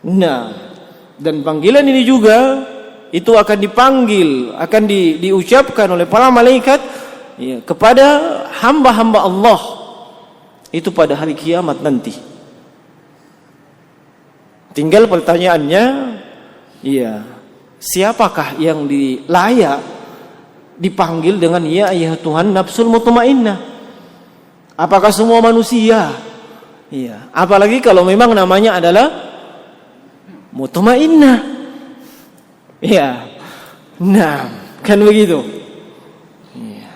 Nah, dan panggilan ini juga itu akan dipanggil, akan diucapkan oleh para malaikat ya, kepada hamba-hamba Allah itu pada hari kiamat nanti. Tinggal pertanyaannya, ya, siapakah yang layak dipanggil dengan ya ayuhat Tuhan nafsul mutmainnah? Apakah semua manusia? Iya, apalagi kalau memang namanya adalah mutmainnah. Iya. Nah, kan begitu. Iya.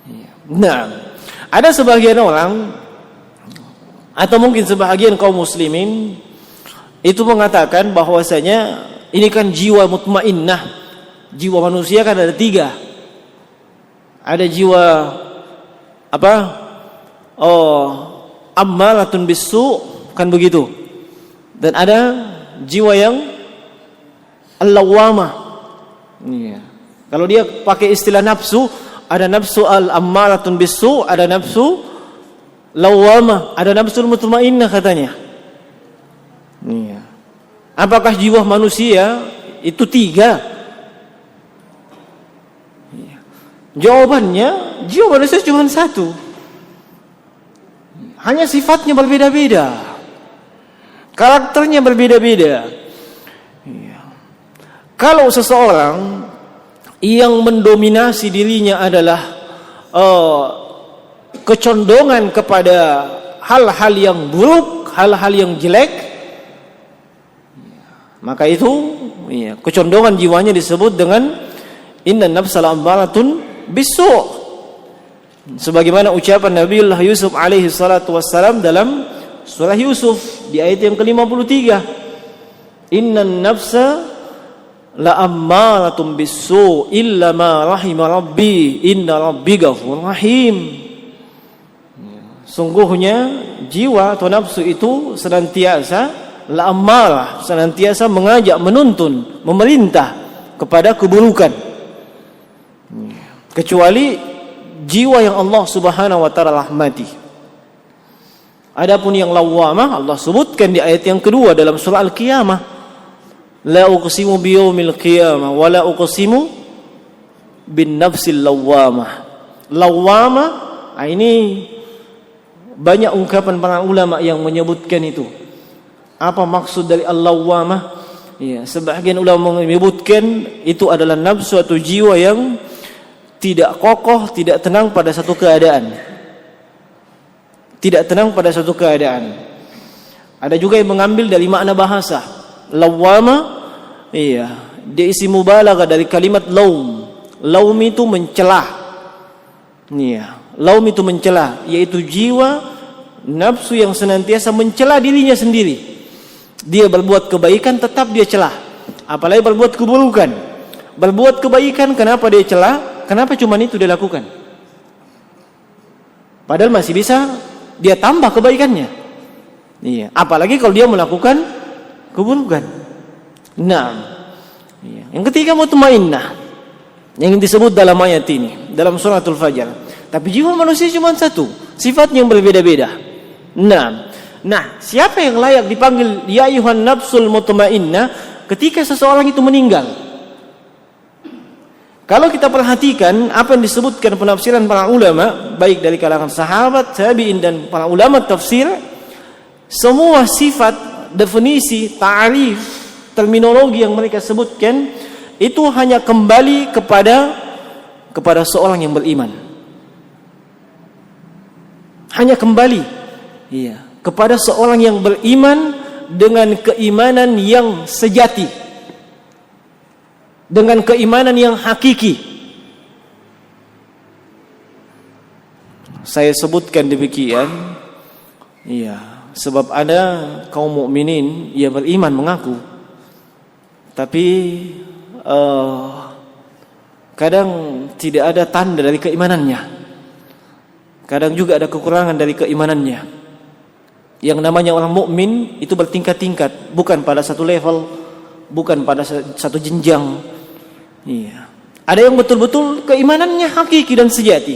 Iya. Nah, ada sebagian orang atau mungkin sebagian kaum muslimin itu mengatakan bahwasanya ini kan jiwa mutmainnah. Jiwa manusia kan ada 3. Ada jiwa apa? Ammaratun bisu, kan begitu. Dan ada jiwa yang al-lawwamah. Iya. Kalau dia pakai istilah nafsu, ada nafsu al-ammaratun bisu, ada nafsu lawwamah, ada nafsul mutmainnah katanya. Iya. Apakah jiwa manusia itu 3? Iya. Jawabannya, jiwa manusia cuma 1. Hanya sifatnya berbeda-beda, karakternya berbeda-beda. Iya. Kalau seseorang yang mendominasi dirinya adalah kecondongan kepada hal-hal yang buruk, hal-hal yang jelek, maka itu ya, kecondongan jiwanya disebut dengan inna nafsal ammaratun bisu'. Sebagaimana ucapan Nabiullah Yusuf alaihi salatu wassalam dalam surah Yusuf di ayat yang ke-53. Innan nafsa la ammaratun bisu' illa ma rahima rabbi inna rabbi ghafurur rahim. Sungguhnya jiwa atau nafsu itu senantiasa la ammarah, senantiasa mengajak, menuntun, memerintah kepada keburukan. Kecuali jiwa yang Allah Subhanahu wa taala rahmati. Adapun yang lawwamah Allah sebutkan di ayat yang kedua dalam surah Al-Qiyamah. La uqsimu biyaumil qiyamah wa la uqsimu bin nafsil lawwamah. Lawwamah, ini banyak ungkapan para ulama yang menyebutkan itu. Apa maksud dari al-lawwamah? Ya, sebagian ulama menyebutkan itu adalah nafsu atau jiwa yang tidak kokoh, tidak tenang pada satu keadaan. Tidak tenang pada satu keadaan. Ada juga yang mengambil dari makna bahasa. Lawwama, iya, dia isi mubalaghah dari kalimat laum. Laum itu mencelah. Iya, laum itu mencelah, yaitu jiwa nafsu yang senantiasa mencela dirinya sendiri. Dia berbuat kebaikan tetap dia celah. Apalagi berbuat keburukan. Berbuat kebaikan kenapa dia celah? Kenapa cuma itu dia lakukan? Padahal masih bisa dia tambah kebaikannya. Iya, apalagi kalau dia melakukan keburukan. Nah, iya. Yang ketiga mutmainnah, yang disebut dalam ayat ini, dalam suratul Fajar. Tapi jiwa manusia cuma 1, sifatnya yang berbeda-beda. Nah, siapa yang layak dipanggil ya ayyuhan nafsul mutmainnah ketika seseorang itu meninggal? Kalau kita perhatikan apa yang disebutkan penafsiran para ulama, baik dari kalangan sahabat, tabi'in dan para ulama tafsir, semua sifat, definisi, ta'rif, terminologi yang mereka sebutkan itu hanya kembali kepada seorang yang beriman. Hanya kembali, iya, kepada seorang yang beriman dengan keimanan yang sejati. Dengan keimanan yang hakiki. Saya sebutkan demikian, iya, sebab ada kaum mukminin yang beriman mengaku, tapi kadang tidak ada tanda dari keimanannya. Kadang juga ada kekurangan dari keimanannya. Yang namanya orang mukmin itu bertingkat-tingkat, bukan pada satu level, bukan pada satu jenjang. Iya. Ada yang betul-betul keimanannya hakiki dan sejati.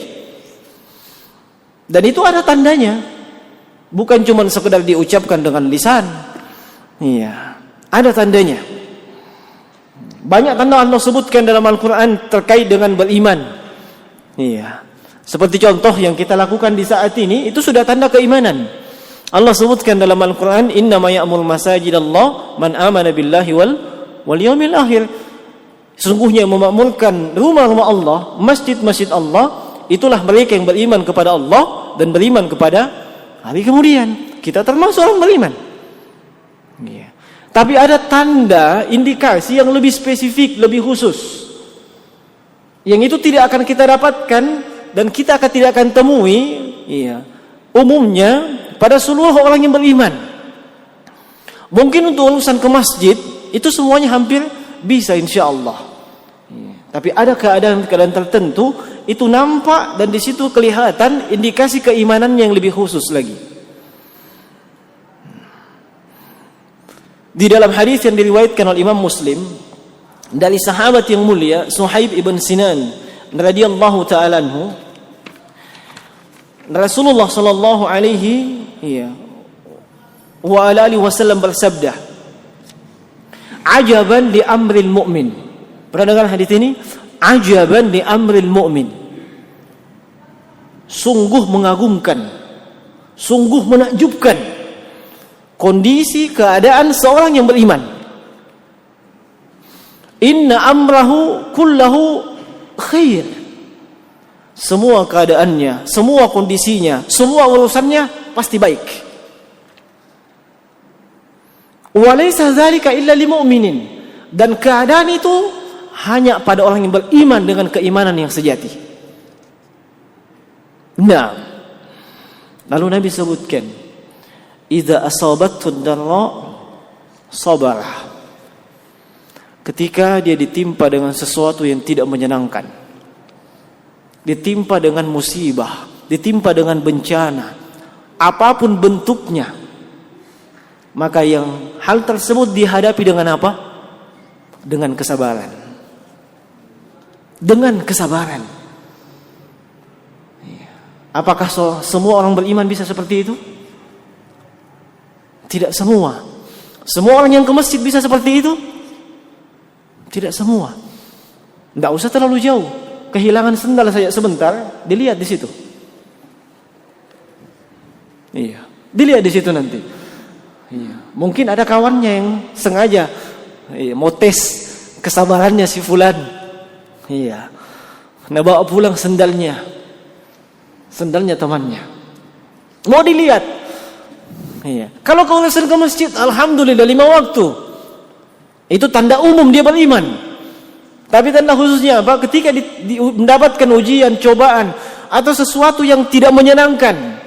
Dan itu ada tandanya. Bukan cuma sekedar diucapkan dengan lisan. Iya, ada tandanya. Banyak tanda Allah sebutkan dalam Al-Quran terkait dengan beriman. Iya. Seperti contoh yang kita lakukan di saat ini, itu sudah tanda keimanan. Allah sebutkan dalam Al-Quran, innama ya'mur masajidallah man amana billahi wal yawmil akhir. Sesungguhnya memakmurkan rumah-rumah Allah, masjid-masjid Allah, itulah mereka yang beriman kepada Allah dan beriman kepada hari kemudian. Kita termasuk orang beriman. Ya. Tapi ada tanda, indikasi yang lebih spesifik, lebih khusus, yang itu tidak akan kita dapatkan dan kita tidak akan temui, ya, umumnya pada seluruh orang yang beriman. Mungkin untuk urusan ke masjid itu semuanya hampir bisa, insya Allah. Tapi ada keadaan-keadaan tertentu itu nampak dan di situ kelihatan indikasi keimanan yang lebih khusus lagi. Di dalam hadis yang diriwayatkan oleh Imam Muslim dari sahabat yang mulia Suhaib ibn Sinan radhiyallahu ta'ala anhu, Rasulullah sallallahu alaihi wa alihi wasallam bersabda, "Ajaban li amril mu'min." Pernah dengar hadis ini? Ajaban li amril mu'min. Sungguh mengagumkan, sungguh menakjubkan kondisi keadaan seorang yang beriman. Inna amrahu kullahu khair. Semua keadaannya, semua kondisinya, semua urusannya pasti baik. Wa laysa dzalika illa lil mu'minin. Dan keadaan itu hanya pada orang yang beriman dengan keimanan yang sejati. Nah, lalu Nabi sebutkan, idza asabathu darra sabara. Ketika dia ditimpa dengan sesuatu yang tidak menyenangkan, ditimpa dengan musibah, ditimpa dengan bencana, apapun bentuknya, maka yang hal tersebut dihadapi dengan apa? Dengan kesabaran. Dengan kesabaran. Apakah semua orang beriman bisa seperti itu? Tidak semua. Semua orang yang ke masjid bisa seperti itu? Tidak semua. Tidak usah terlalu jauh. Kehilangan sendal saja sebentar, dilihat di situ. Iya, dilihat di situ nanti. Iya. Mungkin ada kawannya yang sengaja mau tes kesabarannya si fulan. Iya. Nah, bawa pulang sendalnya temannya. Mau dilihat. Iya. Kalau kau urusan ke masjid, alhamdulillah 5 waktu. Itu tanda umum dia beriman. Tapi tanda khususnya apa? Ketika mendapatkan ujian, cobaan atau sesuatu yang tidak menyenangkan.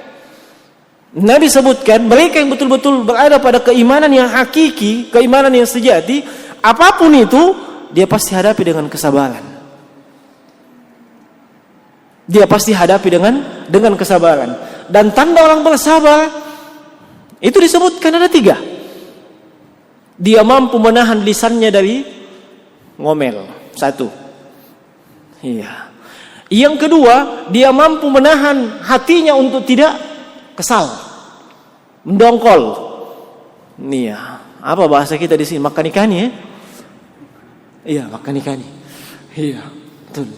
Nabi sebutkan mereka yang betul-betul berada pada keimanan yang hakiki, keimanan yang sejati, apapun itu dia pasti hadapi dengan kesabaran. Dia pasti hadapi dengan kesabaran. Dan tanda orang bersabar itu disebutkan ada 3. Dia mampu menahan lisannya dari ngomel. 1. Iya. Yang kedua, dia mampu menahan hatinya untuk tidak kesal, mendongkol. Iya. Apa bahasa kita di sini? Makan ikan ya? Iya, makan ikan. Iya, betul.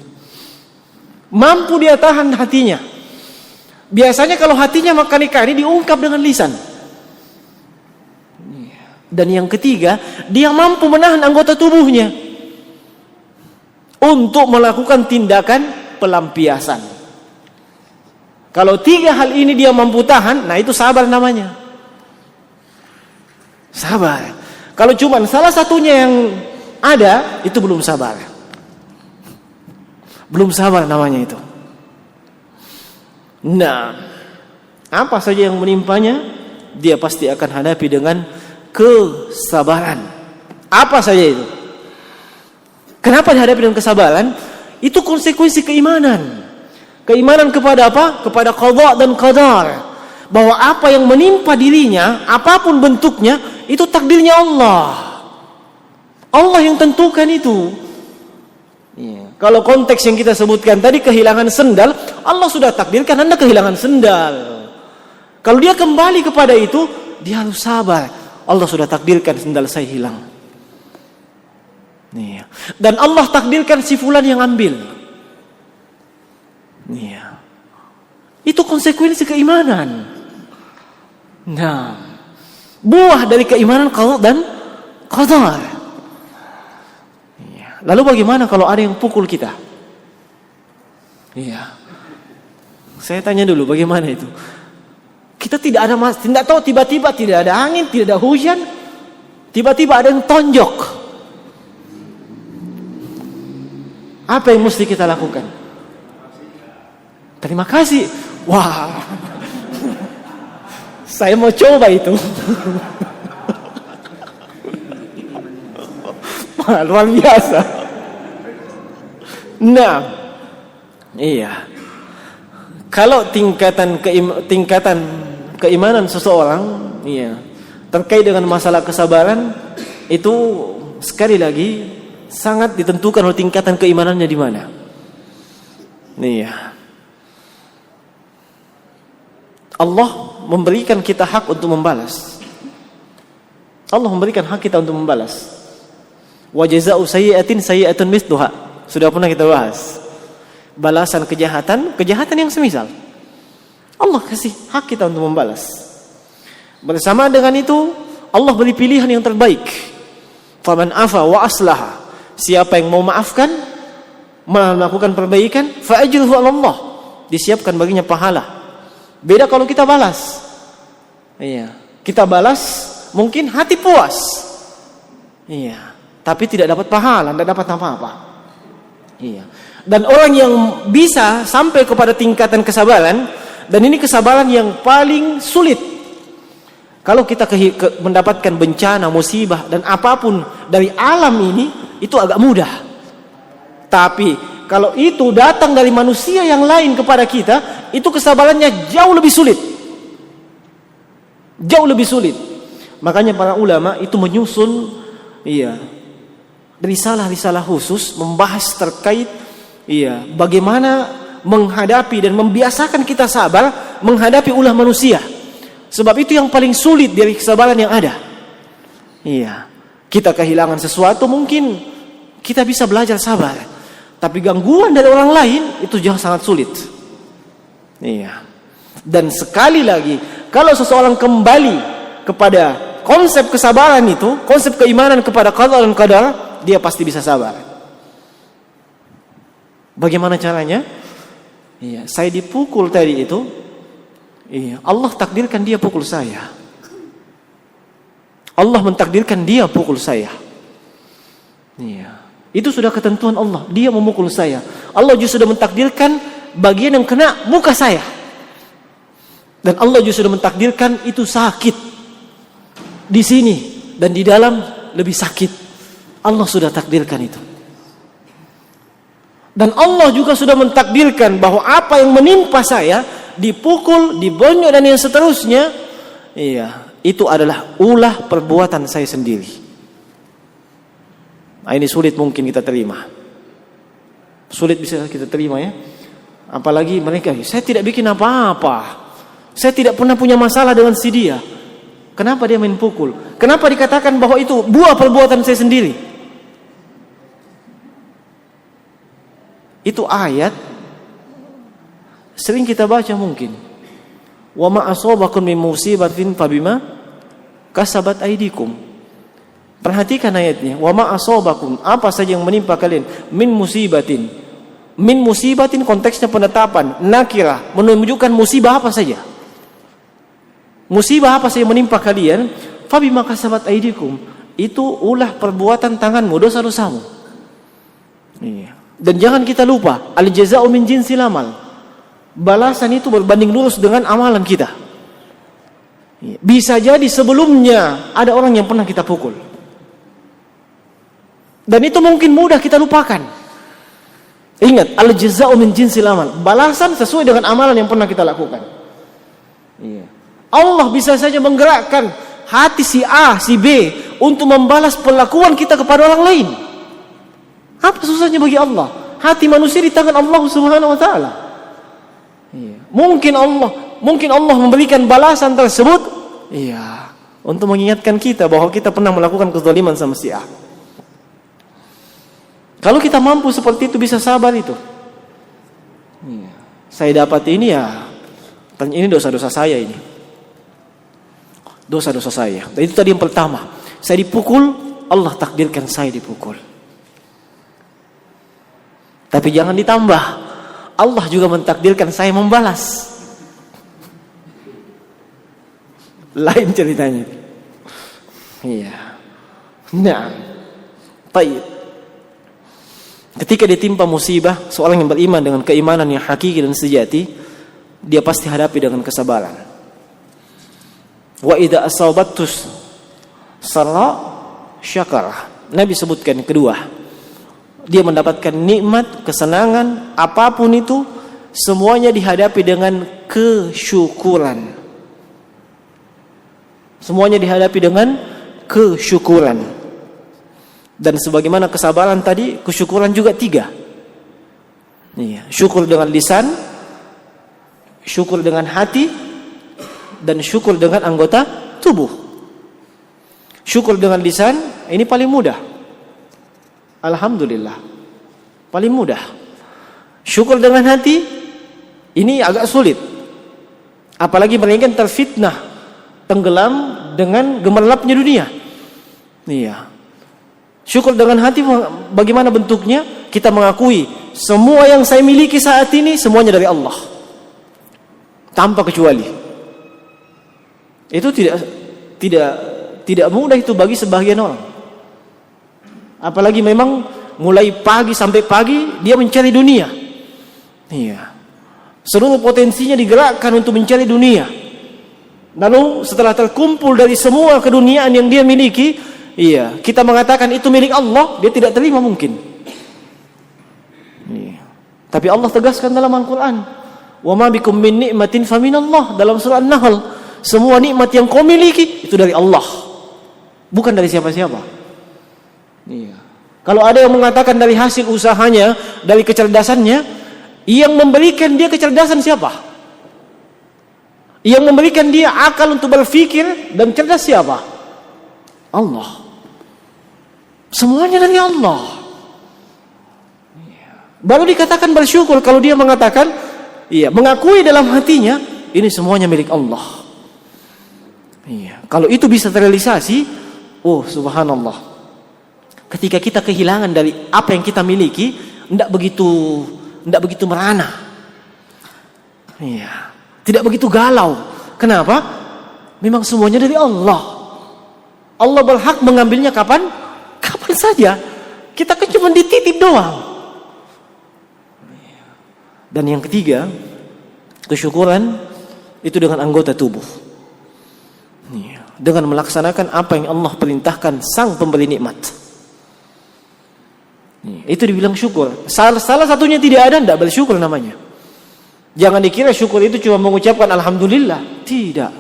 Mampu dia tahan hatinya. Biasanya kalau hatinya makan ikan ini diungkap dengan lisan. Dan yang ketiga, dia mampu menahan anggota tubuhnya untuk melakukan tindakan pelampiasan. Kalau 3 hal ini dia mampu tahan, nah itu sabar namanya. Sabar. Kalau cuma salah satunya yang ada, itu belum sabar. Belum sabar namanya itu. Nah, apa saja yang menimpanya, dia pasti akan hadapi dengan kesabaran. Apa saja itu? Kenapa dihadapi dengan kesabaran? Itu konsekuensi keimanan. Keimanan kepada apa? Kepada qada dan qadar. Bahwa apa yang menimpa dirinya, apapun bentuknya, itu takdirnya Allah. Allah yang tentukan itu. Ya. Kalau konteks yang kita sebutkan tadi kehilangan sendal, Allah sudah takdirkan Anda kehilangan sendal. Kalau dia kembali kepada itu, dia harus sabar. Allah sudah takdirkan sendal saya hilang. Nih. Dan Allah takdirkan si fulan yang ambil. Nih. Itu konsekuensi keimanan. Nah, buah dari keimanan qada dan qadar. Lalu bagaimana kalau ada yang pukul kita? Iya. Saya tanya dulu, bagaimana itu? Kita tidak tahu, tiba-tiba tidak ada angin, tidak ada hujan, tiba-tiba ada yang tonjok. Apa yang mesti kita lakukan? Terima kasih. Wah, saya mau coba itu. Luar biasa. Nah, iya. Kalau tingkatan keimanan seseorang, iya, terkait dengan masalah kesabaran, itu sekali lagi sangat ditentukan oleh tingkatan keimanannya di mana. Iya. Allah memberikan kita hak untuk membalas. Allah memberikan hak kita untuk membalas. Wa jazaa'u sayyi'atin sayyi'atun mithluha. Sudah pernah kita bahas. Balasan kejahatan yang semisal. Allah kasih hak kita untuk membalas. Bersama dengan itu, Allah beri pilihan yang terbaik. Faman afa wa aslaha. Siapa yang mau maafkan, melakukan perbaikan, fa ajruhu 'ala Allah. Disiapkan baginya pahala. Beda kalau kita balas. Iya, kita balas mungkin hati puas. Iya. Tapi tidak dapat pahala, tidak dapat apa-apa. Iya. Dan orang yang bisa sampai kepada tingkatan kesabaran, dan ini kesabaran yang paling sulit. Kalau kita mendapatkan bencana, musibah, dan apapun dari alam ini, itu agak mudah. Tapi kalau itu datang dari manusia yang lain kepada kita, itu kesabarannya jauh lebih sulit. Jauh lebih sulit. Makanya para ulama itu menyusun, risalah-risalah khusus membahas terkait bagaimana menghadapi dan membiasakan kita sabar menghadapi ulah manusia. Sebab itu yang paling sulit dari kesabaran yang ada. Iya. Kita kehilangan sesuatu mungkin kita bisa belajar sabar. Tapi gangguan dari orang lain itu jauh sangat sulit. Iya. Dan sekali lagi, kalau seseorang kembali kepada konsep kesabaran itu, konsep keimanan kepada qada dan qadar, dia pasti bisa sabar. Bagaimana caranya? Iya, saya dipukul tadi itu. Iya, Allah takdirkan dia pukul saya. Allah mentakdirkan dia pukul saya. Iya. Itu sudah ketentuan Allah. Dia memukul saya. Allah juga sudah mentakdirkan bagian yang kena muka saya. Dan Allah juga sudah mentakdirkan itu sakit di sini dan di dalam lebih sakit. Allah sudah takdirkan itu. Dan Allah juga sudah mentakdirkan bahwa apa yang menimpa saya, dipukul, dibonyok dan yang seterusnya, itu adalah ulah perbuatan saya sendiri. Nah, ini sulit mungkin kita terima. Sulit bisa kita terima ya. Apalagi mereka, saya tidak bikin apa-apa. Saya tidak pernah punya masalah dengan si dia. Kenapa dia main pukul? Kenapa dikatakan bahwa itu buah perbuatan saya sendiri? Itu ayat sering kita baca mungkin. Wa ma asabakum min musibatin fabima kasabat aydikum. Perhatikan ayatnya. Wa ma asabakum, apa saja yang menimpa kalian min musibatin. Min musibatin konteksnya penetapan, nakirah, menunjukkan musibah apa saja. Musibah apa saja yang menimpa kalian, fabima kasabat aydikum. Itu ulah perbuatan tanganmu, dosa-dosamu. Iya. Dan jangan kita lupa, al jazaa'u min jinsil amal. Balasan itu berbanding lurus dengan amalan kita. Bisa jadi sebelumnya ada orang yang pernah kita pukul. Dan itu mungkin mudah kita lupakan. Ingat, al jazaa'u min jinsil amal. Balasan sesuai dengan amalan yang pernah kita lakukan. Allah bisa saja menggerakkan hati si A, si B untuk membalas perlakuan kita kepada orang lain. Apa susahnya bagi Allah? Hati manusia di tangan Allah Subhanahu wa taala. Mungkin Allah mungkin Allah memberikan balasan tersebut, iya, untuk mengingatkan kita bahwa kita pernah melakukan kezaliman sama si A. Kalau kita mampu seperti itu, bisa sabar itu. Iya. Saya dapat ini ya, ini dosa-dosa saya ini. Dosa-dosa saya. Dan itu tadi yang pertama. Saya dipukul, Allah takdirkan saya dipukul. Tapi jangan ditambah, Allah juga mentakdirkan saya membalas. Lain ceritanya. Iya. Nah, baik. Ketika ditimpa musibah, seorang yang beriman dengan keimanan yang hakiki dan sejati, dia pasti hadapi dengan kesabaran. Wa idza asabatus sarra syakara. Nabi sebutkan kedua, dia mendapatkan nikmat, kesenangan, apapun itu, semuanya dihadapi dengan kesyukuran. Semuanya dihadapi dengan kesyukuran. Dan sebagaimana kesabaran tadi, kesyukuran juga 3. Iya, syukur dengan lisan, syukur dengan hati, dan syukur dengan anggota tubuh. Syukur dengan lisan, ini paling mudah. Alhamdulillah, paling mudah. Syukur dengan hati, ini agak sulit. Apalagi mereka terfitnah, tenggelam dengan gemerlapnya dunia. Iya. Syukur dengan hati bagaimana bentuknya? Kita mengakui semua yang saya miliki saat ini semuanya dari Allah, tanpa kecuali. Itu tidak mudah itu bagi sebagian orang. Apalagi memang mulai pagi sampai pagi dia mencari dunia. Iya. Seluruh potensinya digerakkan untuk mencari dunia. Lalu setelah terkumpul dari semua keduniaan yang dia miliki, iya, kita mengatakan itu milik Allah, dia tidak terima mungkin. Iya. Tapi Allah tegaskan dalam Al-Quran, wa ma bikum min ni'matin faminallah, dalam surah An-Nahl, semua nikmat yang kau miliki itu dari Allah, bukan dari siapa-siapa. Iya. Kalau ada yang mengatakan dari hasil usahanya, dari kecerdasannya, yang memberikan dia kecerdasan siapa? Yang memberikan dia akal untuk berpikir dan cerdas siapa? Allah. Semuanya dari Allah. Baru dikatakan bersyukur kalau dia mengatakan, iya, mengakui dalam hatinya ini semuanya milik Allah. Iya. Kalau itu bisa terrealisasi, oh subhanallah. Ketika kita kehilangan dari apa yang kita miliki, tidak begitu merana. Iya. Tidak begitu galau. Kenapa? Memang semuanya dari Allah. Allah berhak mengambilnya kapan saja. Kita kan cuma dititip doang. Dan yang ketiga, kesyukuran itu dengan anggota tubuh. Dengan melaksanakan apa yang Allah perintahkan sang pemberi nikmat. Itu dibilang syukur. Salah satunya tidak ada, tidak bersyukur namanya. Jangan dikira syukur itu cuma mengucapkan alhamdulillah. Tidak.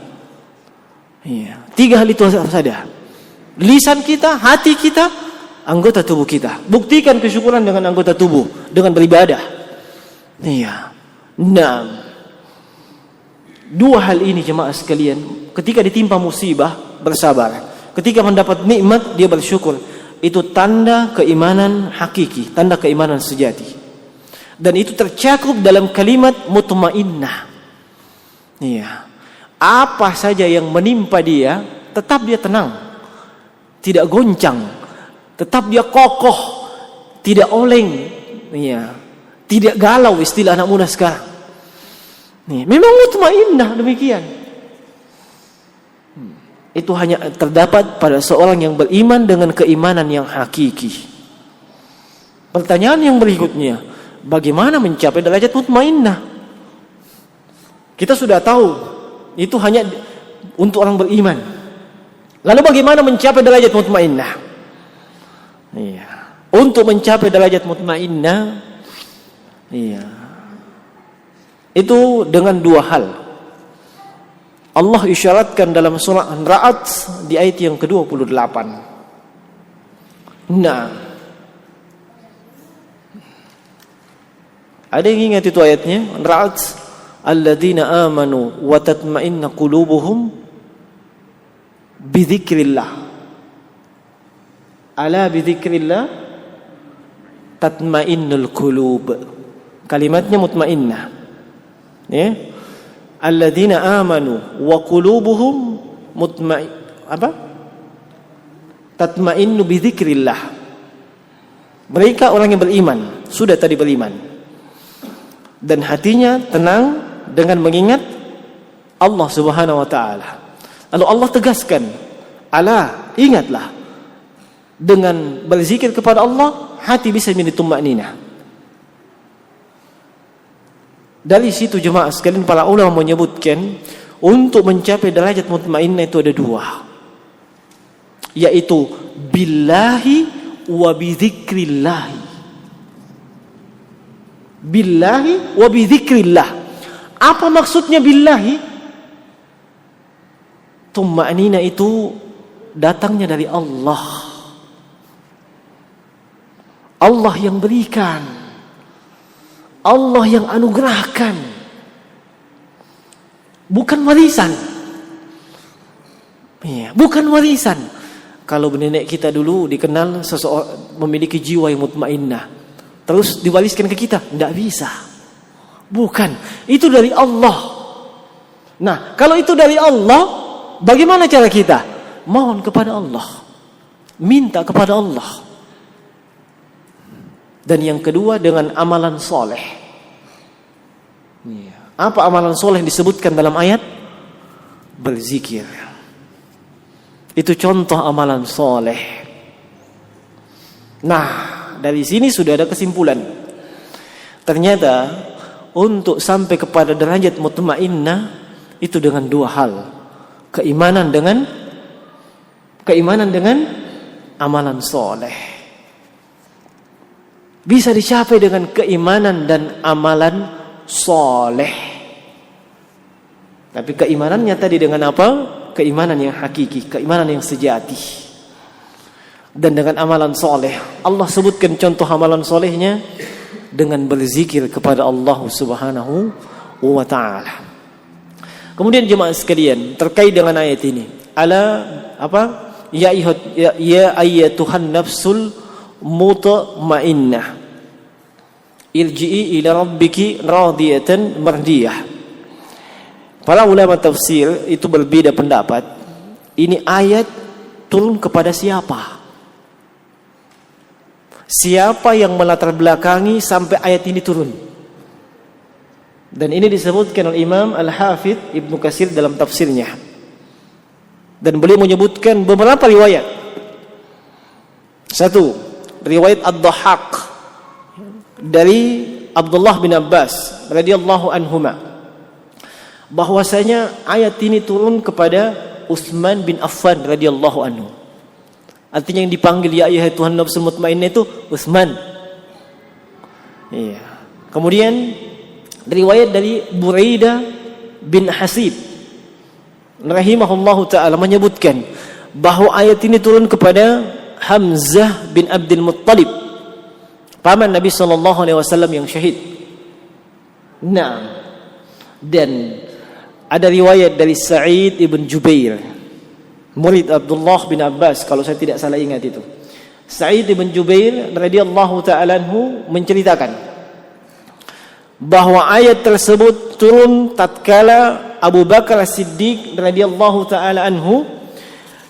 Iya. 3 hal itu saja. Lisan kita, hati kita, anggota tubuh kita. Buktikan kesyukuran dengan anggota tubuh, dengan beribadah. Iya. Nah, 2 hal ini jemaah sekalian, ketika ditimpa musibah bersabar, ketika mendapat nikmat dia bersyukur. Itu tanda keimanan hakiki, tanda keimanan sejati. Dan itu tercakup dalam kalimat mutmainnah. Iya. Apa saja yang menimpa dia, tetap dia tenang. Tidak goncang, tetap dia kokoh, tidak oleng, iya, tidak galau istilah anak muda sekarang. Nih, memang mutmainnah demikian. Itu hanya terdapat pada seorang yang beriman dengan keimanan yang hakiki. Pertanyaan yang berikutnya, bagaimana mencapai derajat mutmainnah? Kita sudah tahu itu hanya untuk orang beriman. Lalu bagaimana mencapai derajat mutmainnah? Iya. Untuk mencapai derajat mutmainnah, iya, itu dengan 2 hal. Allah isyaratkan dalam surah An-Ra'd di ayat yang ke-28. Nah, ada yang ingat itu ayatnya? An-Ra'd alladzina amanu wa tatma'innu qulubuhum bidzikrillah. Ala bidzikrillah tatma'innul qulub. Kalimatnya mutmainnah. Ya. Alladzina amanu wa qulubuhum tatma'innu bidzikrillah. Mereka orang yang beriman, sudah tadi beriman, dan hatinya tenang dengan mengingat Allah Subhanahu wa taala. Lalu Allah tegaskan, ala, ingatlah, dengan berzikir kepada Allah hati bisa menjadi tumakninah. Dari situ jemaah sekalian, para ulama menyebutkan untuk mencapai derajat mutmainnah itu ada dua, yaitu billahi wa bidzikrillah. Billahi wa bidzikrillah. Apa maksudnya billahi? Tumakninah itu datangnya dari Allah. Allah yang berikan, Allah yang anugerahkan, bukan warisan. Ya, bukan warisan. Kalau nenek kita dulu dikenal seseorang memiliki jiwa yang mutmainnah, terus diwariskan ke kita, tidak bisa. Bukan, itu dari Allah. Nah, kalau itu dari Allah, bagaimana cara kita? Mohon kepada Allah, minta kepada Allah. Dan yang kedua dengan amalan soleh. Apa amalan soleh yang disebutkan dalam ayat? Berzikir. Itu contoh amalan soleh. Nah, dari sini sudah ada kesimpulan. Ternyata untuk sampai kepada derajat mutmainnah itu dengan dua hal. Keimanan dengan amalan soleh. Bisa dicapai dengan keimanan dan amalan soleh. Tapi keimanannya tadi dengan apa? Keimanan yang hakiki, keimanan yang sejati. Dan dengan amalan soleh, Allah sebutkan contoh amalan solehnya dengan berzikir kepada Allah Subhanahu wa ta'ala. Kemudian jemaah sekalian, terkait dengan ayat ini, ya ayyatuhan nafsul mutmainnah irji'i ila rabbiki radiyatan mardiyah. Para ulama tafsir itu berbeda pendapat. Ini ayat turun kepada siapa? Siapa yang melatar belakangi sampai ayat ini turun? Dan ini disebutkan oleh Imam Al-Hafidh Ibnu Katsir dalam tafsirnya. Dan beliau menyebutkan beberapa riwayat. Satu, riwayat Ad-Dhahhak dari Abdullah bin Abbas radhiyallahu anhuma, bahwasanya ayat ini turun kepada Utsman bin Affan radhiyallahu anhu. Artinya yang dipanggil ya ayyatuhan nafsul mutmainnah itu Utsman. Iya. Kemudian riwayat dari Buraidah bin Hasib rahimahullahu taala menyebutkan bahwa ayat ini turun kepada Hamzah bin Abdul Muttalib, paman Nabi sallallahu alaihi wasallam yang syahid. Nah, dan ada riwayat dari Sa'id ibn Jubair, murid Abdullah bin Abbas kalau saya tidak salah ingat itu. Sa'id ibn Jubair radhiyallahu ta'ala anhu menceritakan bahwa ayat tersebut turun tatkala Abu Bakar As-Siddiq radhiyallahu ta'ala anhu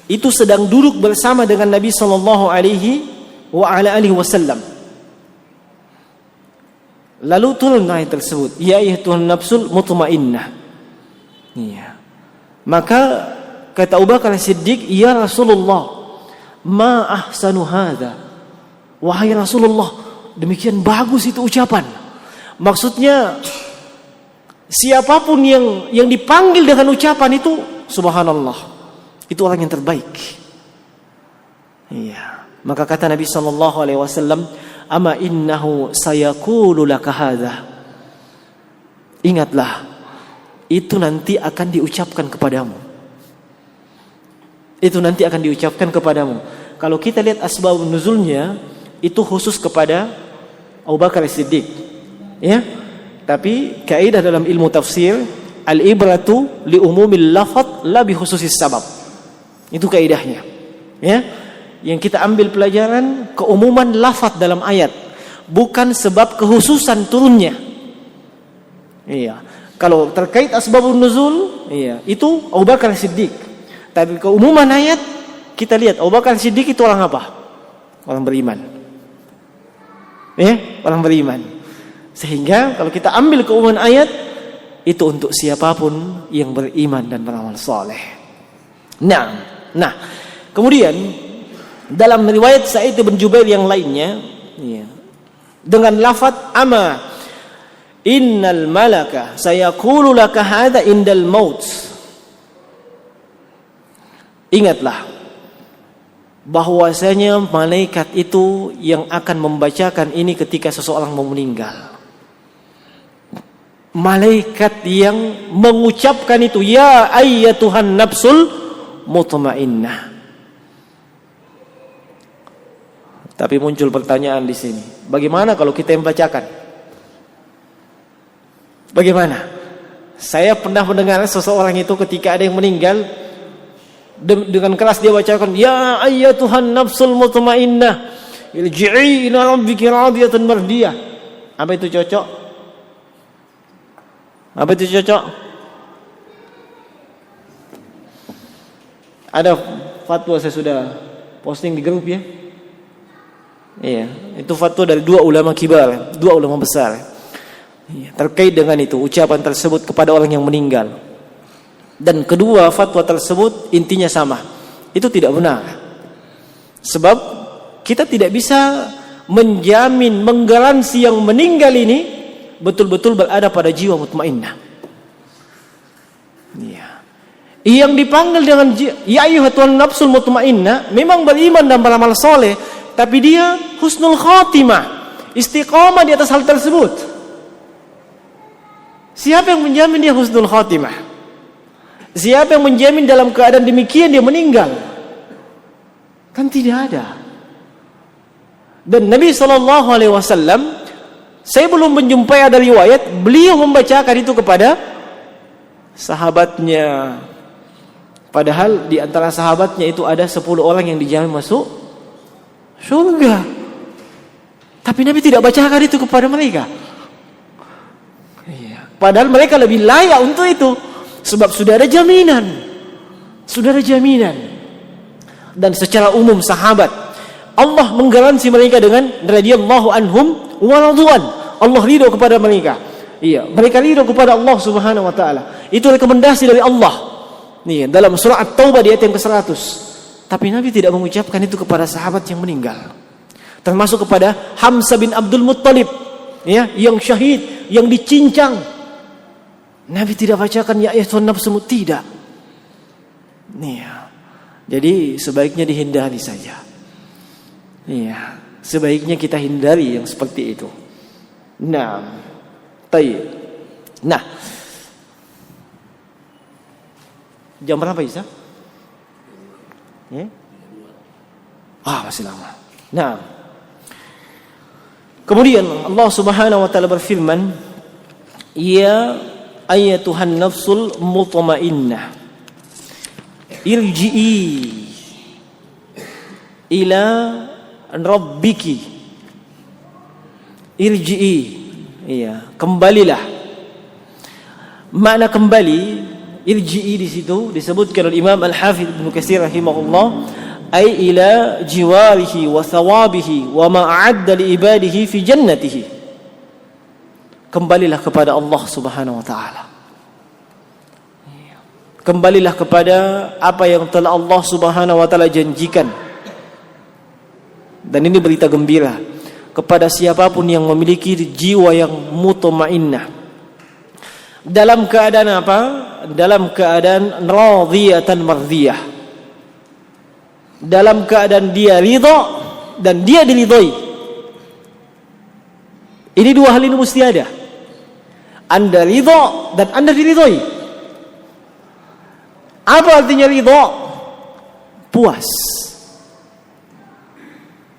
itu sedang duduk bersama dengan Nabi sallallahu alaihi wasallam. Lalu turun ayat tersebut, ya ayyatuhan nafsul mutmainnah. Iya. Maka kata Abu Bakar As-Siddiq, ya Rasulullah, ma ahsanu hadza. Wahai Rasulullah, demikian bagus itu ucapan. Maksudnya siapapun yang dipanggil dengan ucapan itu, subhanallah, itu orang yang terbaik. Iya. Maka kata Nabi sallallahu alaihi wasallam, ama innahu sayaqulu laka hadza. Ingatlah, itu nanti akan diucapkan kepadamu. Itu nanti akan diucapkan kepadamu. Kalau kita lihat asbab nuzulnya, itu khusus kepada Abu Bakar As-Siddiq. Ya. Tapi kaidah dalam ilmu tafsir, al-ibratu li umumil lafadz la bi khususis sabab. Itu kaidahnya. Ya. Yang kita ambil pelajaran keumuman lafadz dalam ayat, bukan sebab kekhususan turunnya. Iya. Kalau terkait asbabun nuzul, iya, itu Abu Bakar Siddiq. Tapi keumuman ayat kita lihat Abu Bakar Siddiq itu orang apa? Orang beriman. Orang beriman. Sehingga kalau kita ambil keumuman ayat itu untuk siapapun yang beriman dan beramal saleh. Nah, kemudian dalam riwayat Sa'id bin Jubair yang lainnya, ya, dengan lafaz ama innal malaka sayaqulu laka hadza indal maut. Ingatlah bahwasanya malaikat itu yang akan membacakan ini ketika seseorang mau meninggal. Malaikat yang mengucapkan itu, ya ayyatuhan nafsul mutmainnah. Tapi muncul pertanyaan di sini, bagaimana kalau kita yang bacakan? Bagaimana? Saya pernah mendengar seseorang itu ketika ada yang meninggal, dengan keras dia bacakan, ya ayyatuhan nafsul mutmainnah irji'i ila rabbiki radiyatan mardiyah. Apa itu cocok? Apa itu cocok? Ada fatwa, saya sudah posting di grup ya. Iya, itu fatwa dari dua ulama kibar, dua ulama besar. Iya, terkait dengan itu ucapan tersebut kepada orang yang meninggal. Dan kedua fatwa tersebut intinya sama. Itu tidak benar. Sebab kita tidak bisa menjamin, menggaransi yang meninggal ini betul-betul berada pada jiwa mutmainnah. Iya. Yang dipanggil dengan ya ayyuhatun nafsul mutmainnah memang beriman dan beramal soleh, tapi dia husnul khatimah, istiqamah di atas hal tersebut. Siapa yang menjamin dia husnul khatimah? Siapa yang menjamin dalam keadaan demikian dia meninggal? Kan tidak ada. Dan Nabi SAW, saya belum menjumpai ada riwayat beliau membacakan itu kepada sahabatnya. Padahal di antara sahabatnya itu ada 10 orang yang dijamin masuk surga. Tapi Nabi tidak bacakan itu kepada mereka. Padahal mereka lebih layak untuk itu. Sebab sudah ada jaminan. Sudah ada jaminan. Dan secara umum sahabat, Allah menggaransi mereka dengan radhiyallahu anhum wa radwan. Allah ridho kepada mereka. Iya, mereka ridho kepada Allah Subhanahu wa taala. Itu rekomendasi dari Allah. Nih, dalam surah At-Taubah di ayat yang ke-100. Tapi Nabi tidak mengucapkan itu kepada sahabat yang meninggal. Termasuk kepada Hamzah bin Abdul Muttalib, ya, yang syahid, yang dicincang. Nabi tidak bacakan ya ayyuhan nafsu, tidak. Nih, ya. Jadi sebaiknya dihindari saja. Iya, sebaiknya kita hindari yang seperti itu. Nah, baik. Nah, jam berapa Isa? Ya? Masih lama. Nah, kemudian Allah Subhanahu wa taala berfirman, ya ayyatuhan nafsul mutmainnah irji'i ila rabbiki. Irji'i, iya, kembalilah. Makna kembali, irji'i di situ disebutkan oleh Imam Al-Hafidz Ibnu Katsir rahimahullah, ay ila jiwarihi wa thawabihi wa ma a'adda li ibadihi fi jannatihi. Kembalilah kepada Allah Subhanahu wa taala. Kembalilah kepada apa yang telah Allah Subhanahu wa taala janjikan. Dan ini berita gembira kepada siapapun yang memiliki jiwa yang mutmainnah. Dalam keadaan apa? Dalam keadaan radhiyatan mardiyah. Dalam keadaan dia ridha dan dia diridhai. Ini dua hal ini mesti ada. Anda ridha dan Anda diridhai. Apa artinya ridha? Puas.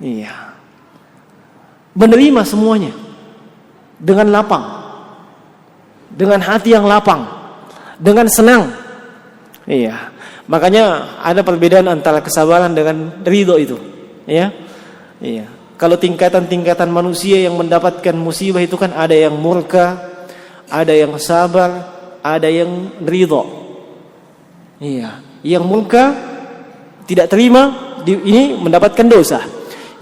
Iya. Menerima semuanya dengan lapang. dengan hati yang lapang, dengan senang. Iya. Makanya ada perbedaan antara kesabaran dengan ridho itu. Ya. Iya. Kalau tingkatan-tingkatan manusia yang mendapatkan musibah itu kan ada yang murka, ada yang sabar, ada yang ridho. Iya. Yang murka tidak terima ini mendapatkan dosa.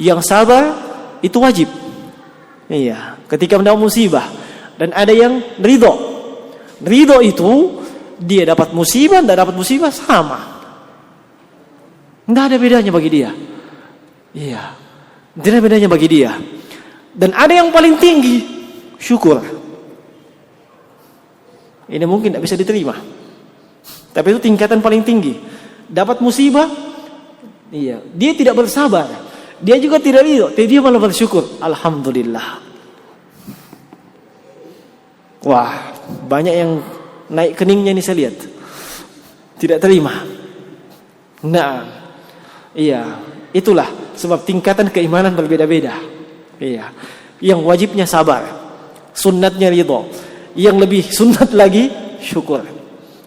Yang sabar itu wajib. Iya, ketika mendapat musibah. Dan ada yang ridho. Ridho itu dia dapat musibah, tidak dapat musibah sama. Tidak ada bedanya bagi dia. Iya, tidak ada bedanya bagi dia. Dan ada yang paling tinggi, syukur. Ini mungkin tidak bisa diterima. Tapi itu tingkatan paling tinggi. Dapat musibah, iya, dia tidak bersabar. Dia juga tidak ridho, tapi dia malah bersyukur. Alhamdulillah. Wah, banyak yang naik keningnya ini saya lihat. Tidak terima. Nah, iya, itulah sebab tingkatan keimanan berbeda-beda. Iya. Yang wajibnya sabar, sunnatnya ridho. Yang lebih sunnat lagi syukur.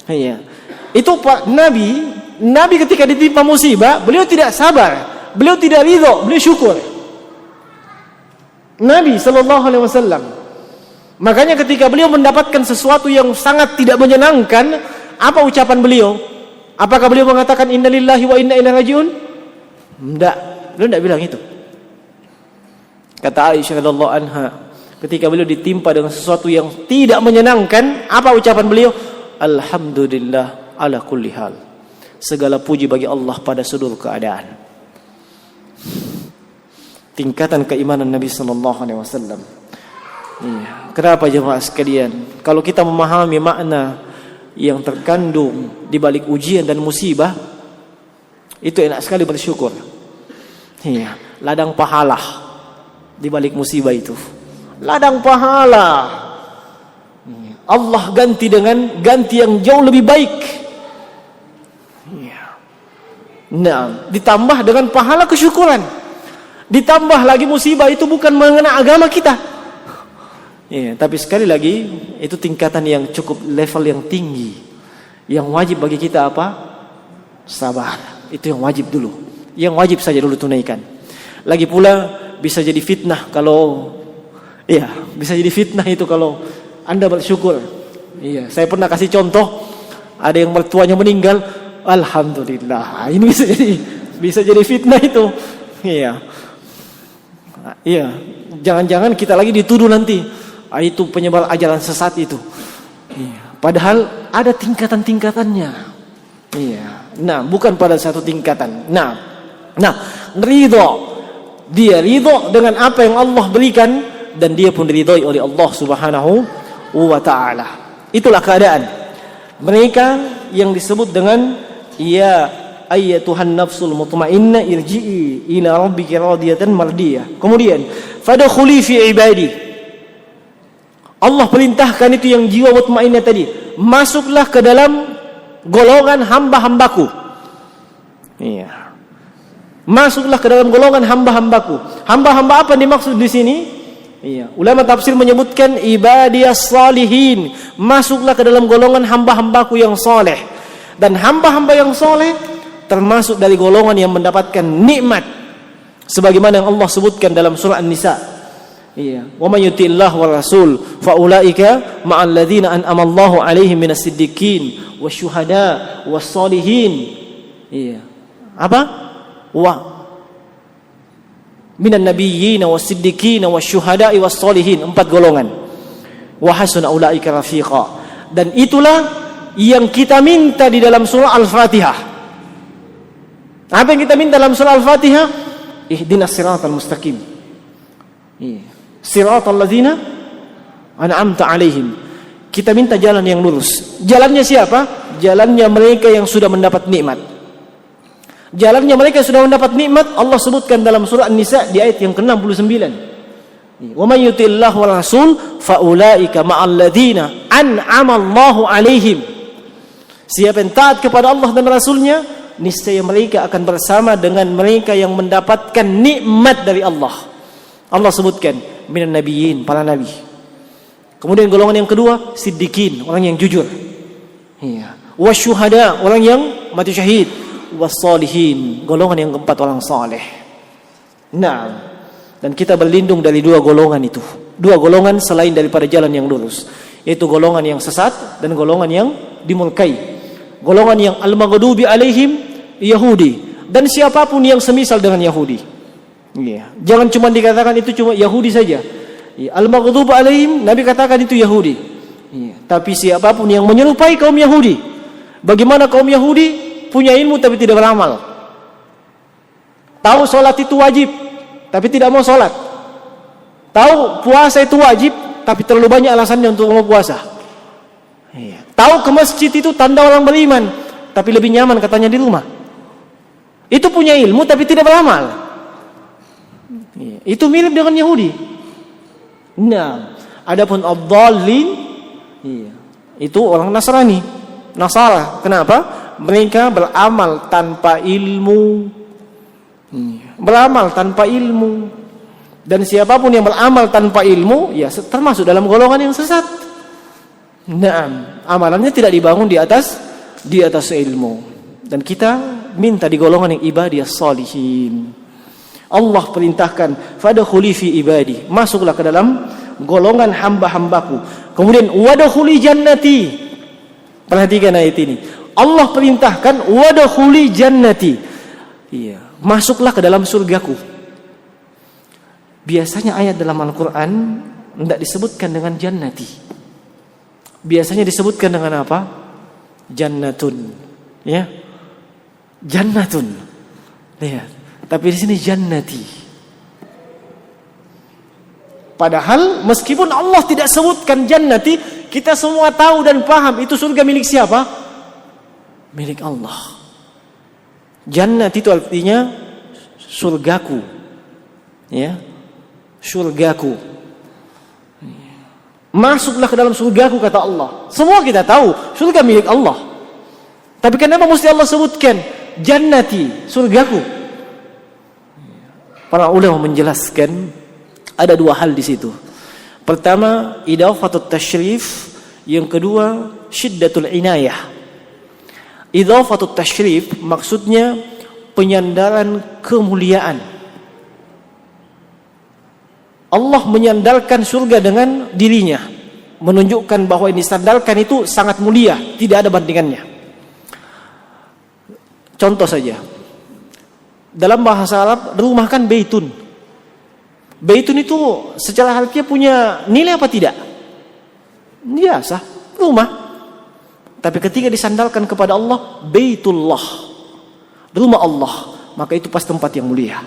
Iya. Itu Pak Nabi ketika ditimpa musibah, beliau tidak sabar. Beliau tidak ridho, beliau syukur. Nabi SAW. Makanya ketika beliau mendapatkan sesuatu yang sangat tidak menyenangkan, apa ucapan beliau? Apakah beliau mengatakan inna lillahi wa inna ilaihi rajiun? Tidak, beliau tidak bilang itu. Kata Aisyah radhiyallahu anha, ketika beliau ditimpa dengan sesuatu yang tidak menyenangkan, apa ucapan beliau? Alhamdulillah ala kulli hal. Segala puji bagi Allah pada seluruh keadaan. Tingkatan keimanan Nabi sallallahu alaihi wasallam. Iya. Kenapa jemaah sekalian? Kalau kita memahami makna yang terkandung di balik ujian dan musibah, itu enak sekali bersyukur. Iya, ladang pahala di balik musibah itu. Ladang pahala. Allah ganti dengan ganti yang jauh lebih baik. Iya. Nah, ditambah dengan pahala kesyukuran. Ditambah lagi musibah itu bukan mengenai agama kita. Ya, tapi sekali lagi itu tingkatan yang cukup level yang tinggi. Yang wajib bagi kita apa? Sabar. Itu yang wajib dulu. Yang wajib saja dulu tunaikan. Lagi pula bisa jadi fitnah kalau bisa jadi fitnah itu kalau Anda bersyukur. Iya, saya pernah kasih contoh, ada yang mertuanya meninggal, alhamdulillah. Ini bisa jadi fitnah itu. Iya. Iya, jangan-jangan kita lagi dituduh nanti itu penyebar ajaran sesat itu. Iya. Padahal ada tingkatan-tingkatannya. Iya. Nah, bukan pada satu tingkatan. Nah, ridho. Dia ridho dengan apa yang Allah berikan dan dia pun diridhoi oleh Allah Subhanahu wa taala. Itulah keadaan mereka yang disebut dengan ayyatuhan nafsul mutmainnah irji'i ila rabbiki radiyatan mardiyah. Kemudian fadkhuli fi ibadi. Allah perintahkan itu yang jiwa mutmainnah tadi, masuklah ke dalam golongan hamba-hambaku. Iya. Masuklah ke dalam golongan hamba-hambaku. Hamba-hamba apa dimaksud di sini? Iya. Ulama tafsir menyebutkan ibadiyas salihin. Masuklah ke dalam golongan hamba-hambaku yang saleh. Dan hamba-hamba yang saleh termasuk dari golongan yang mendapatkan nikmat sebagaimana yang Allah sebutkan dalam surah An-Nisa. Iya, wa may yuti'illah wa rasul fa ulaika ma'al ladzina an'ama Allahu 'alaihim minas siddiqin wasyuhada wassalihin. Iya. Apa? Wa minan nabiyyin was-siddiqin wasyuhada'i wassalihin, 4 golongan. Wa hasuna ulaika rafiqa. Dan itulah yang kita minta di dalam surah Al-Fatihah. Apa yang kita minta dalam surah Al-Fatihah? Ihdinas siratal mustaqim. Iya. Siratal ladzina an'amta 'alaihim. Kita minta jalan yang lurus. Jalannya siapa? Jalannya mereka yang sudah mendapat nikmat. Jalannya mereka yang sudah mendapat nikmat Allah sebutkan dalam surah An-Nisa di ayat yang ke-69. Wa may yuti'illah wa rasul fa ulaika ma'al ladzina an'ama Allahu 'alaihim. Siapa yang taat kepada Allah dan Rasulnya, niscaya mereka akan bersama dengan mereka yang mendapatkan nikmat dari Allah. Allah sebutkan minan nabiyyin, para nabi. Kemudian golongan yang kedua, siddiqin, orang yang jujur. Iya. Wasyuhada, orang yang mati syahid. Wassalihin, golongan yang keempat, orang saleh. Nah, dan kita berlindung dari dua golongan itu. Dua golongan selain daripada jalan yang lurus, yaitu golongan yang sesat dan golongan yang dimurkai. Golongan yang al-maghdubi alaihim, Yahudi, dan siapapun yang semisal dengan Yahudi. Iya. Jangan cuma dikatakan itu cuma Yahudi saja. Iya. Al-maghdubi alaihim, Nabi katakan itu Yahudi. Iya. Tapi siapapun yang menyerupai kaum Yahudi. Bagaimana kaum Yahudi punya ilmu tapi tidak beramal. Tahu sholat itu wajib tapi tidak mau sholat. Tahu puasa itu wajib tapi terlalu banyak alasannya untuk mau puasa. Iya. Tahu ke masjid itu tanda orang beriman tapi lebih nyaman katanya di rumah. Itu punya ilmu tapi tidak beramal. Iya. Itu mirip dengan Yahudi. Nah, adapun ad-dallin, iya, itu orang Nasrani, Nasara. Kenapa? Mereka beramal tanpa ilmu. Beramal tanpa ilmu. Dan siapapun yang beramal tanpa ilmu, ya termasuk dalam golongan yang sesat. Nah, amalannya tidak dibangun di atas ilmu. Dan kita minta di golongan yang ibadiyah salihin. Allah perintahkan, fadkhuli fi ibadi, masuklah ke dalam golongan hamba-hambaku. Kemudian wadkhuli jannati. Perhatikan ayat ini. Allah perintahkan wadkhuli jannati. Iya, masuklah ke dalam surgaku. Biasanya ayat dalam Al-Qur'an tidak disebutkan dengan jannati. Biasanya disebutkan dengan apa? Jannatun. Ya. Jannatun. Lihat. Tapi di sini jannati. Padahal meskipun Allah tidak sebutkan jannati, kita semua tahu dan paham itu surga milik siapa? Milik Allah. Jannat itu artinya surgaku. Ya. Surgaku. Masuklah ke dalam surgaku kata Allah. Semua kita tahu surga milik Allah. Tapi kenapa mesti Allah sebutkan jannati, surgaku? Para ulama menjelaskan ada dua hal di situ. Pertama, idhafatut tasyrif, yang kedua syiddatul inayah. Idhafatut tasyrif maksudnya penyandaran kemuliaan. Allah menyandarkan surga dengan dirinya, menunjukkan bahwa yang disandarkan itu sangat mulia, tidak ada bandingannya. Contoh saja, dalam bahasa Arab rumah kan baitun. Baitun itu secara harfiah punya nilai apa tidak? Biasa, rumah. Tapi ketika disandarkan kepada Allah, baitullah, rumah Allah, maka itu pas tempat yang mulia.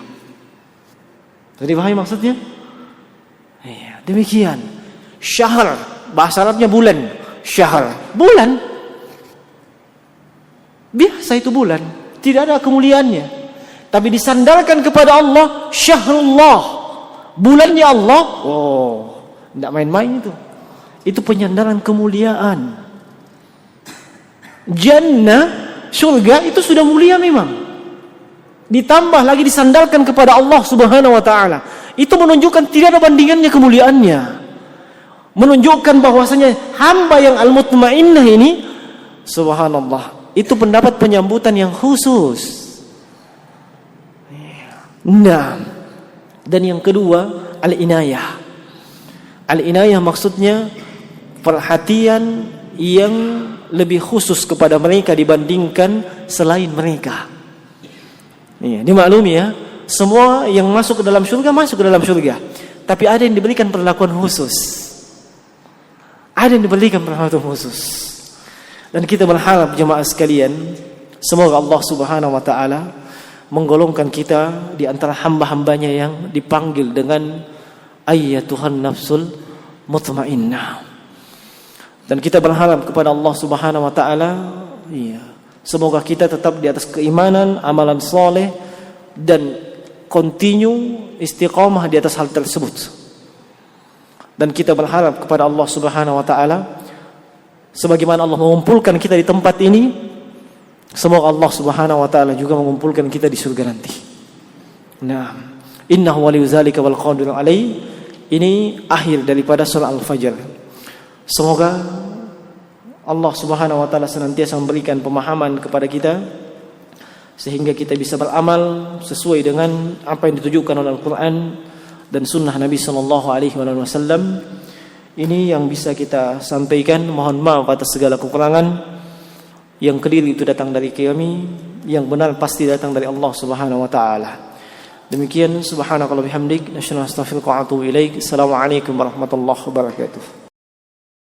Jadi paham maksudnya? Ya, demikian. Syahr, bahasa Arabnya bulan. Syahr, bulan. Biasa itu bulan, tidak ada kemuliaannya. Tapi disandarkan kepada Allah, syahrullah, bulannya Allah. Oh, tidak main-main itu. Itu penyandaran kemuliaan. Jannah, surga itu sudah mulia memang. Ditambah lagi disandarkan kepada Allah Subhanahu wa taala. Itu menunjukkan tidak ada bandingannya kemuliaannya. Menunjukkan bahwasanya hamba yang al-mutmainnah ini, subhanallah, itu pendapat penyambutan yang khusus. Nah, dan yang kedua al-inayah. Al-inayah maksudnya perhatian yang lebih khusus kepada mereka dibandingkan selain mereka. Iya, dimaklumi ya, semua yang masuk ke dalam surga masuk ke dalam surga. Tapi ada yang diberikan perlakuan khusus. Ada yang diberikan perlakuan khusus. Dan kita berharap jemaah sekalian, semoga Allah Subhanahu wa taala menggolongkan kita di antara hamba-hambanya yang dipanggil dengan ayyatuhan nafsul mutmainnah. Dan kita berharap kepada Allah Subhanahu wa taala, iya, semoga kita tetap di atas keimanan, amalan soleh, dan continue istiqamah di atas hal tersebut. Dan kita berharap kepada Allah Subhanahu wa taala, sebagaimana Allah mengumpulkan kita di tempat ini, semoga Allah Subhanahu wa taala juga mengumpulkan kita di surga nanti. Nah, innahu waliyyu dzalika wal qadiru alaihi. Ini akhir daripada surah Al-Fajr. Semoga Allah Subhanahu wa taala senantiasa memberikan pemahaman kepada kita sehingga kita bisa beramal sesuai dengan apa yang ditujukan oleh Al-Qur'an dan sunnah Nabi sallallahu alaihi wasallam. Ini yang bisa kita sampaikan. Mohon maaf atas segala kekurangan. Yang keliru itu datang dari kami, yang benar pasti datang dari Allah Subhanahu wa taala. Demikian, subhanakallahumma bihamdik, nasyhadu an la ilaha illa anta, astaghfiruka wa atubu ilaik. Assalamualaikum warahmatullahi wabarakatuh.